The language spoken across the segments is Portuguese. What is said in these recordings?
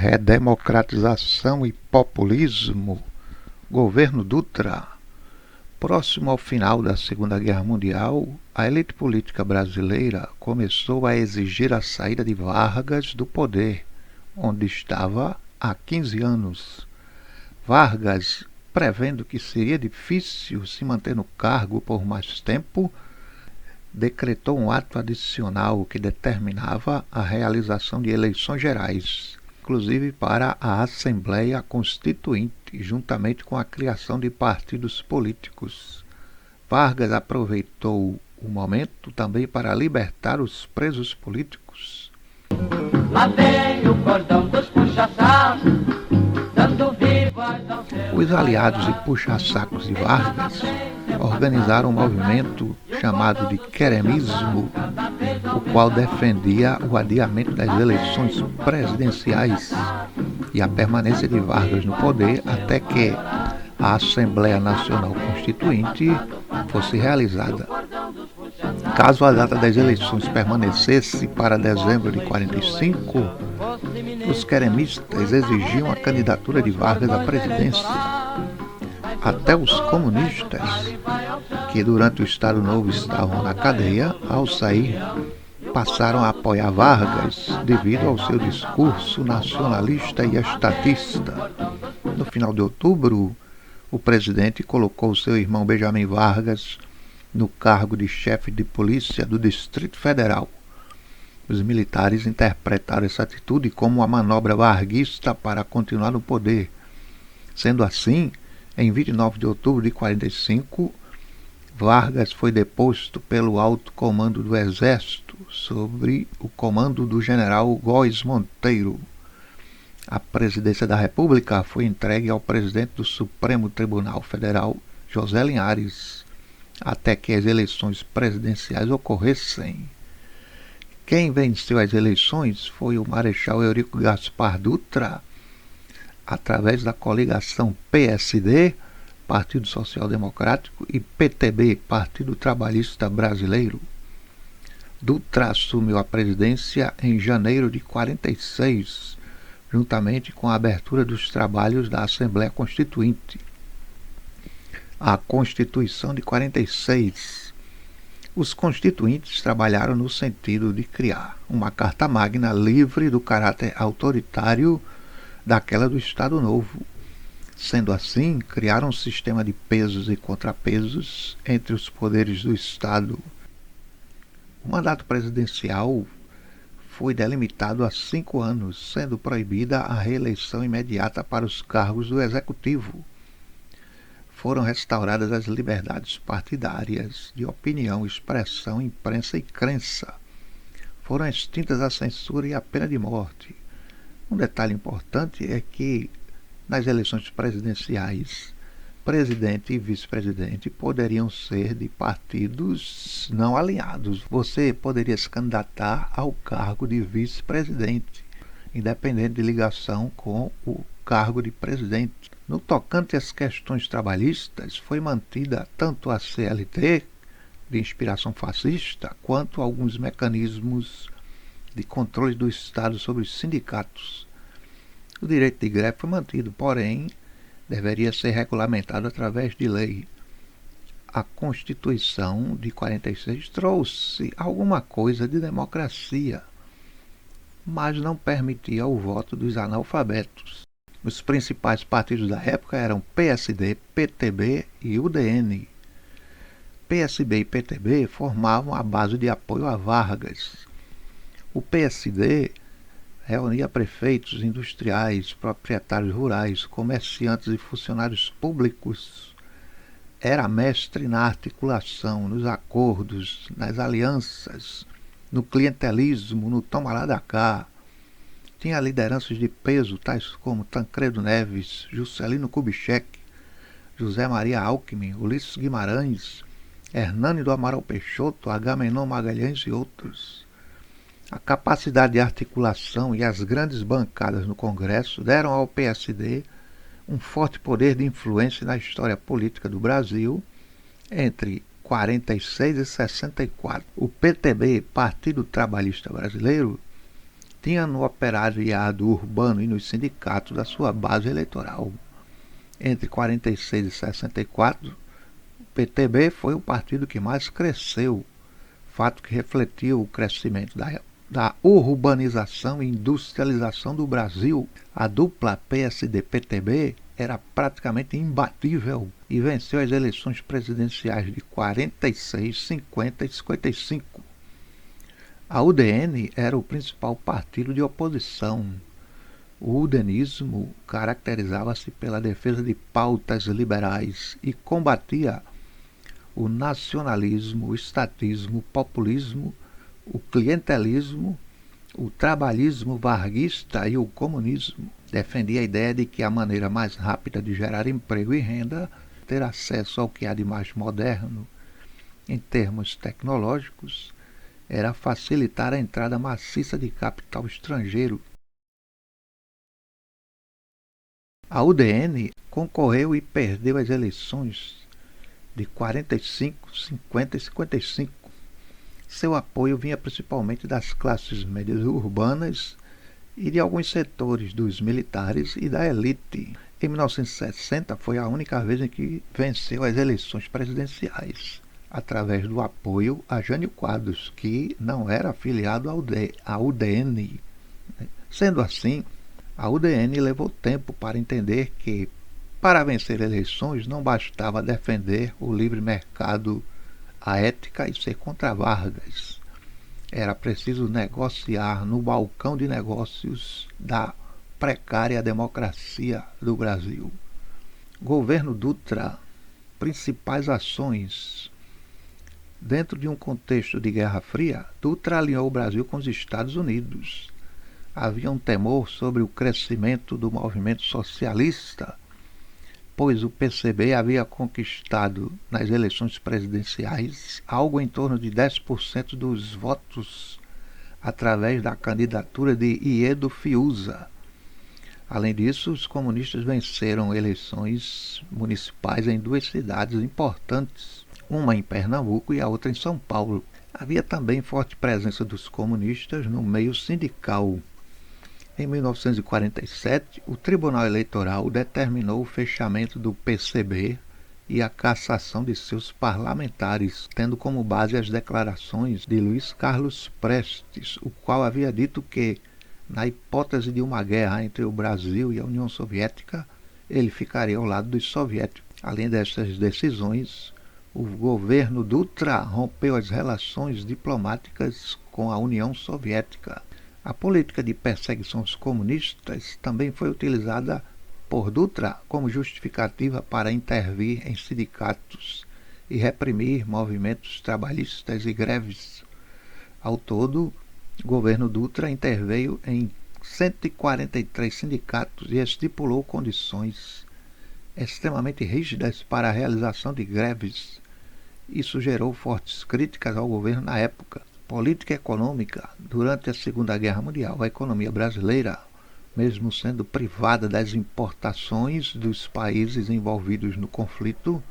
Redemocratização e populismo. Governo Dutra. Próximo ao final da Segunda Guerra Mundial, a elite política brasileira começou a exigir a saída de Vargas do poder, onde estava há 15 anos. Vargas, prevendo que seria difícil se manter no cargo por mais tempo, decretou um ato adicional que determinava a realização de eleições gerais, inclusive para a Assembleia Constituinte, juntamente com a criação de partidos políticos. Vargas aproveitou o momento também para libertar os presos políticos. Lá vem o cordão dos puxa-sacos, dando vivas ao seu... Os aliados e puxa-sacos de Vargas organizaram um movimento chamado de queremismo, o qual defendia o adiamento das eleições presidenciais e a permanência de Vargas no poder até que a Assembleia Nacional Constituinte fosse realizada. Caso a data das eleições permanecesse para dezembro de 45, os queremistas exigiam a candidatura de Vargas à presidência. Até os comunistas, que durante o Estado Novo estavam na cadeia, ao sair, passaram a apoiar Vargas devido ao seu discurso nacionalista e estatista. No final de outubro, o presidente colocou seu irmão Benjamin Vargas no cargo de chefe de polícia do Distrito Federal. Os militares interpretaram essa atitude como uma manobra varguista para continuar no poder. Sendo assim, em 29 de outubro de 45, Vargas foi deposto pelo alto comando do Exército, sob o comando do general Góes Monteiro. A presidência da República foi entregue ao presidente do Supremo Tribunal Federal, José Linhares, até que as eleições presidenciais ocorressem. Quem venceu as eleições foi o Marechal Eurico Gaspar Dutra, através da coligação PSD, Partido Social Democrático, e PTB, Partido Trabalhista Brasileiro. Dutra assumiu a presidência em janeiro de 46, juntamente com a abertura dos trabalhos da Assembleia Constituinte. A Constituição de 46. Os constituintes trabalharam no sentido de criar uma Carta Magna livre do caráter autoritário daquela do Estado Novo. Sendo assim, criaram um sistema de pesos e contrapesos entre os poderes do Estado. O mandato presidencial foi delimitado a 5 anos, sendo proibida a reeleição imediata para os cargos do Executivo. Foram restauradas as liberdades partidárias de opinião, expressão, imprensa e crença. Foram extintas a censura e a pena de morte. Um detalhe importante é que, nas eleições presidenciais, presidente e vice-presidente poderiam ser de partidos não alinhados. Você poderia se candidatar ao cargo de vice-presidente, independente de ligação com o cargo de presidente. No tocante às questões trabalhistas, foi mantida tanto a CLT, de inspiração fascista, quanto alguns mecanismos de controle do Estado sobre os sindicatos. O direito de greve foi mantido, porém, deveria ser regulamentado através de lei. A Constituição de 46 trouxe alguma coisa de democracia, mas não permitia o voto dos analfabetos. Os principais partidos da época eram PSD, PTB e UDN. PSB e PTB formavam a base de apoio a Vargas. O PSD reunia prefeitos, industriais, proprietários rurais, comerciantes e funcionários públicos. Era mestre na articulação, nos acordos, nas alianças, no clientelismo, no toma lá da cá. Tinha lideranças de peso, tais como Tancredo Neves, Juscelino Kubitschek, José Maria Alckmin, Ulisses Guimarães, Hernani do Amaral Peixoto, Agamenon Magalhães e outros. A capacidade de articulação e as grandes bancadas no Congresso deram ao PSD um forte poder de influência na história política do Brasil entre 46 e 64. O PTB, Partido Trabalhista Brasileiro, tinha no operariado urbano e nos sindicatos a sua base eleitoral. Entre 46 e 64, o PTB foi o partido que mais cresceu, fato que refletiu o crescimento da urbanização e industrialização do Brasil. A dupla PSD-PTB era praticamente imbatível e venceu as eleições presidenciais de 46, 50 e 55. A UDN era o principal partido de oposição. O udenismo caracterizava-se pela defesa de pautas liberais e combatia o nacionalismo, o estatismo, o populismo, o clientelismo, o trabalhismo varguista e o comunismo. Defendia a ideia de que a maneira mais rápida de gerar emprego e renda, ter acesso ao que há de mais moderno em termos tecnológicos, era facilitar a entrada maciça de capital estrangeiro. A UDN concorreu e perdeu as eleições de 45, 50 e 55. Seu apoio vinha principalmente das classes médias urbanas e de alguns setores dos militares e da elite. Em 1960 foi a única vez em que venceu as eleições presidenciais, através do apoio a Jânio Quadros, que não era afiliado à UDN. Sendo assim, a UDN levou tempo para entender que, para vencer eleições, não bastava defender o livre mercado, a ética e ser contra Vargas. Era preciso negociar no balcão de negócios da precária democracia do Brasil. Governo Dutra, principais ações. Dentro de um contexto de Guerra Fria, Dutra alinhou o Brasil com os Estados Unidos. Havia um temor sobre o crescimento do movimento socialista, pois o PCB havia conquistado nas eleições presidenciais algo em torno de 10% dos votos através da candidatura de Iedo Fiuza. Além disso, os comunistas venceram eleições municipais em duas cidades importantes, uma em Pernambuco e a outra em São Paulo. Havia também forte presença dos comunistas no meio sindical. Em 1947, o Tribunal Eleitoral determinou o fechamento do PCB e a cassação de seus parlamentares, tendo como base as declarações de Luiz Carlos Prestes, o qual havia dito que, na hipótese de uma guerra entre o Brasil e a União Soviética, ele ficaria ao lado dos soviéticos. Além dessas decisões, o governo Dutra rompeu as relações diplomáticas com a União Soviética. A política de perseguição aos comunistas também foi utilizada por Dutra como justificativa para intervir em sindicatos e reprimir movimentos trabalhistas e greves. Ao todo, o governo Dutra interveio em 143 sindicatos e estipulou condições extremamente rígidas para a realização de greves. Isso gerou fortes críticas ao governo na época. Política econômica. Durante a Segunda Guerra Mundial, a economia brasileira, mesmo sendo privada das importações dos países envolvidos no conflito,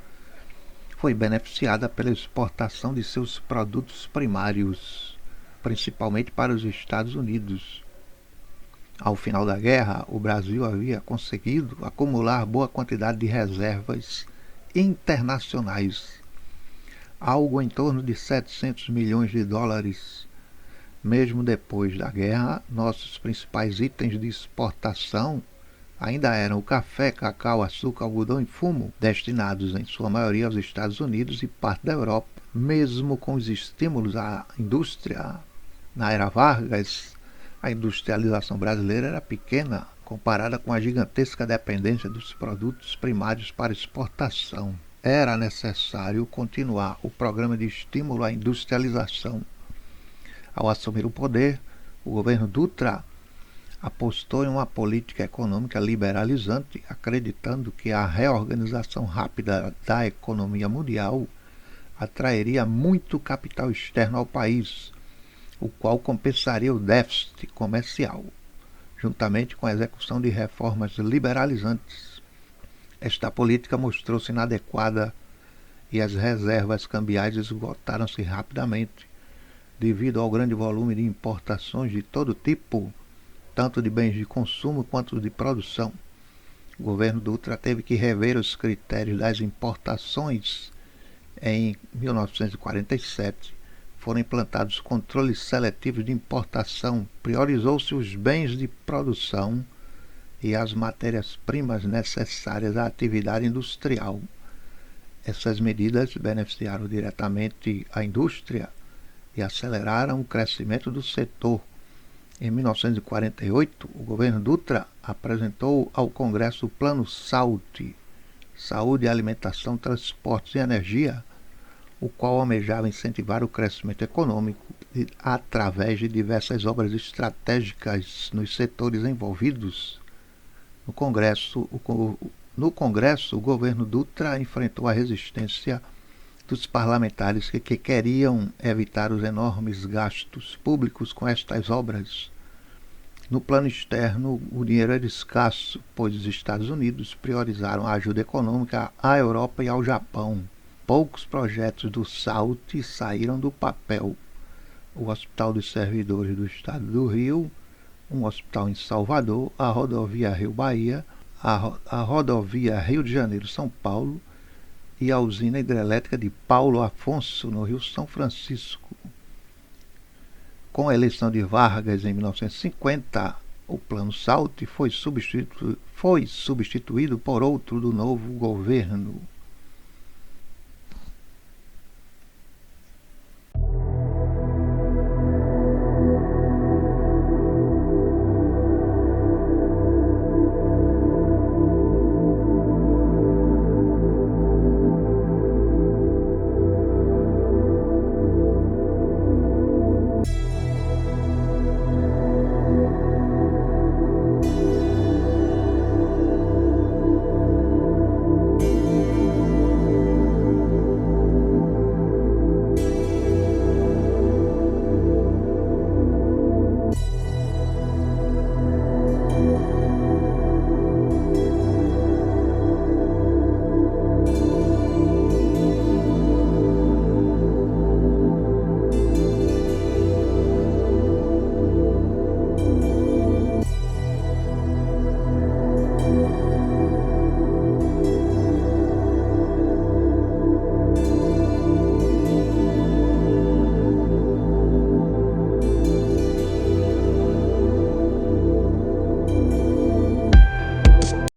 foi beneficiada pela exportação de seus produtos primários, principalmente para os Estados Unidos. Ao final da guerra, o Brasil havia conseguido acumular boa quantidade de reservas internacionais, algo em torno de 700 milhões de dólares. Mesmo depois da guerra, nossos principais itens de exportação ainda eram o café, cacau, açúcar, algodão e fumo, destinados em sua maioria aos Estados Unidos e parte da Europa. Mesmo com os estímulos à indústria, na era Vargas, a industrialização brasileira era pequena comparada com a gigantesca dependência dos produtos primários para exportação. Era necessário continuar o programa de estímulo à industrialização. Ao assumir o poder, o governo Dutra apostou em uma política econômica liberalizante, acreditando que a reorganização rápida da economia mundial atrairia muito capital externo ao país, o qual compensaria o déficit comercial, juntamente com a execução de reformas liberalizantes. Esta política mostrou-se inadequada e as reservas cambiais esgotaram-se rapidamente, devido ao grande volume de importações de todo tipo tanto de bens de consumo quanto de produção. O governo Dutra teve que rever os critérios das importações. Em 1947, foram implantados controles seletivos de importação, priorizou-se os bens de produção e as matérias-primas necessárias à atividade industrial. Essas medidas beneficiaram diretamente a indústria e aceleraram o crescimento do setor. Em 1948, o governo Dutra apresentou ao Congresso o Plano SALT, Saúde, Alimentação, Transportes e Energia, o qual almejava incentivar o crescimento econômico através de diversas obras estratégicas nos setores envolvidos. No Congresso, o governo Dutra enfrentou a resistência dos parlamentares que queriam evitar os enormes gastos públicos com estas obras. No plano externo, o dinheiro era escasso, pois os Estados Unidos priorizaram a ajuda econômica à Europa e ao Japão. Poucos projetos do SALT saíram do papel. O Hospital dos Servidores do Estado do Rio, um hospital em Salvador, a rodovia Rio-Bahia, a rodovia Rio de Janeiro-São Paulo e a usina hidrelétrica de Paulo Afonso, no Rio São Francisco. Com a eleição de Vargas em 1950, o Plano SALT foi substituído por outro do novo governo.